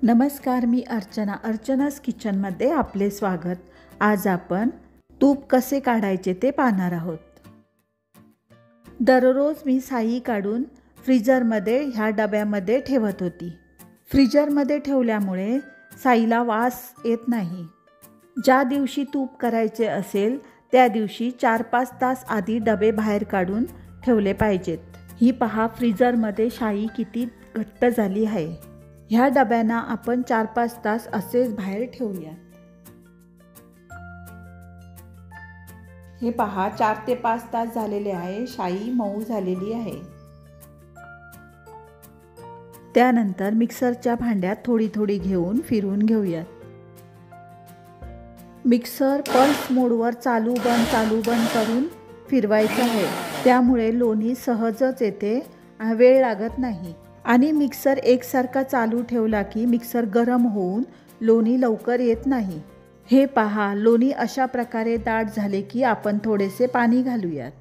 नमस्कार, मी अर्चना's किचनमध्ये आपले स्वागत। आज आपण तूप कसे काढायचे ते पाहणार आहोत। दररोज मी साई काढून फ्रीजरमध्ये ह्या डब्यामध्ये ठेवत होती। फ्रीजरमध्ये ठेवल्यामुळे साईला वास येत नाही। ज्या दिवशी तूप करायचे असेल त्या दिवशी 4-5 तास आधी डबे बाहेर काढून ठेवले पाहिजेत। ही पहा, फ्रीजरमध्ये साई किती घट्ट झाली आहे। ह्या डब्यांना आपण 4-5 तास असेच बाहेर ठेवूया। हे पहा, 4 ते 5 तास झालेले आहे। साई मऊ झालेली आहे। त्यानंतर मिक्सरच्या भांड्यात थोडी थोडी घेऊन फिरवून घेऊयात। मिक्सर पल्स मोडवर चालू बंद करून फिरवायचं आहे। त्यामुळे लोणी सहजच येते, वेळ लागत नाही। आणि मिक्सर एकसारखा चालू ठेवला की मिक्सर गरम होऊन लोणी लवकर येत नाही। हे पहा, लोणी अशा प्रकारे दाट झाले की आपण थोडेसे पाणी घालूयात।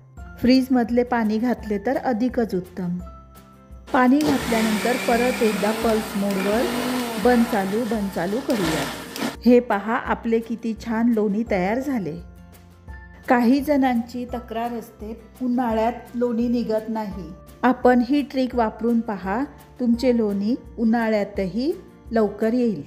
फ्रीजमधले पाणी घातले तर अधिकच उत्तम। पाणी घातल्यानंतर परत एकदा पल्स मोडवर बंद चालू करूयात। हे पहा, आपले किती छान लोणी तयार झाले। काही जणांची तक्रार असते, उन्हाळ्यात लोणी निघत नाही। आपण ही ट्रिक वापरून पहा, तुमचे लोणी उन्हाळ्यातही लवकर येईल।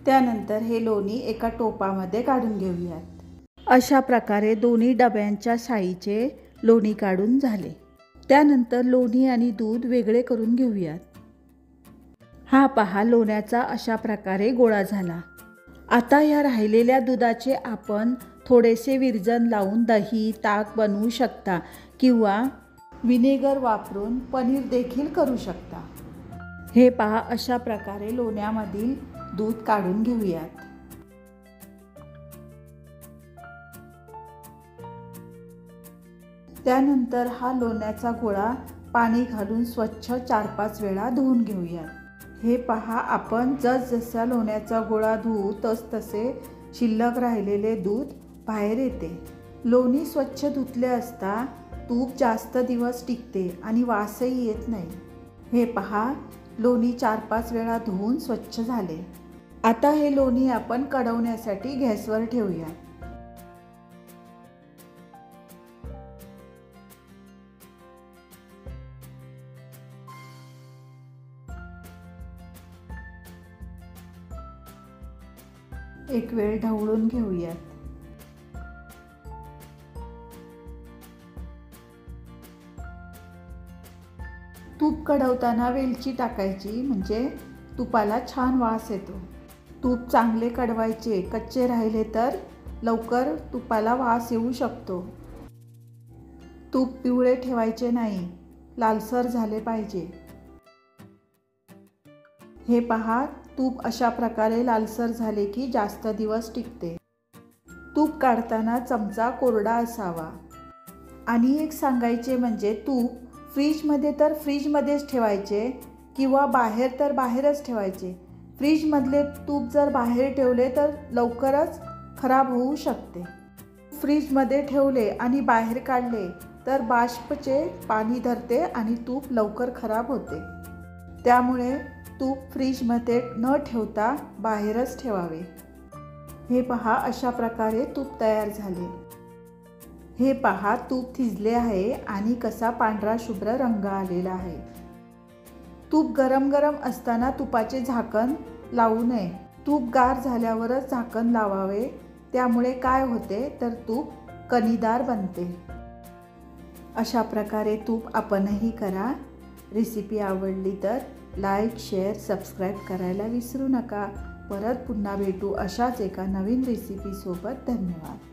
त्यानंतर हे लोणी एका टोपामध्ये काढून घेऊयात। अशा प्रकारे दोन्ही डब्यांच्या साईचे लोणी काढून झाले। त्यानंतर लोणी आणि दूध वेगळे करून घेऊयात। हा पहा, लोण्याचा अशा प्रकारे गोळा झाला। आता या राहिलेल्या दुधाचे आपण थोडेसे विरजण लावून दही, ताक बनवू शकता किंवा विनेगर वापरून पनीर देखील करू शकता। हे पहा, अशा प्रकारे लोण्यामधील दूध काढून घेऊयात। त्यानंतर हा लोण्याचा गोळा पाणी घालून स्वच्छ 4-5 वेळा धुवून घेऊयात। हे पहा, आपण जसजसा लोण्याचा गोळा धुवू तसे शिल्लक राहिलेले दूध बाहेर येते। लोणी स्वच्छ धुतले असता तूप जास्त दिवस टिकते आणि वासही येत नाही। हे पहा, लोणी 4-5 वेळा धुवून स्वच्छ झाले। आता हे लोणी आपण कढवण्यासाठी गॅसवर ठेवूया। एक वेळ ढवळून घेऊयात। तूप कढवताना वेलची टाकायची, म्हणजे तुपाला छान वास येतो। तूप चांगले कढवायचे, कच्चे राहिले तर लवकर तुपाला वास येऊ शकतो। तूप पिवळे ठेवायचे नाही, लालसर झाले पाहिजे। हे पहा, तूप अशा प्रकारे लालसर झाले की जास्त दिवस टिकते। तूप काढताना चमचा कोरडा असावा। आणि एक सांगायचे म्हणजे तूप फ्रीजमध्ये तर फ्रीजमध्येच ठेवायचे किंवा बाहेर तर बाहेरच ठेवायचे। फ्रीजमधले तूप जर बाहेर ठेवले तर लवकरच खराब होऊ शकते। फ्रीजमध्ये ठेवले आणि बाहेर काढले तर बाष्पचे पाणी धरते आणि तूप लवकर खराब होते। त्यामुळे तूप फ्रीजमध्ये न ठेवता बाहेरच ठेवावे। हे पहा, अशा प्रकारे तूप तयार झाले। हे पहा, तूप थिजले आहे आणि कसा पांढरा शुभ्र रंग आलेला आहे। तूप गरम असताना तुपाचे झाकण लावू नये। तूप गार झाल्यावरच झाकण लावावे। त्यामुळे काय होते तर तूप कणीदार बनते। अशा प्रकारे तूप आपणही करा। रेसिपी आवडली तर लाईक, शेअर, सबस्क्राईब करायला विसरू नका। परत पुन्हा भेटू अशाच एका नवीन रेसिपीसोबत। धन्यवाद।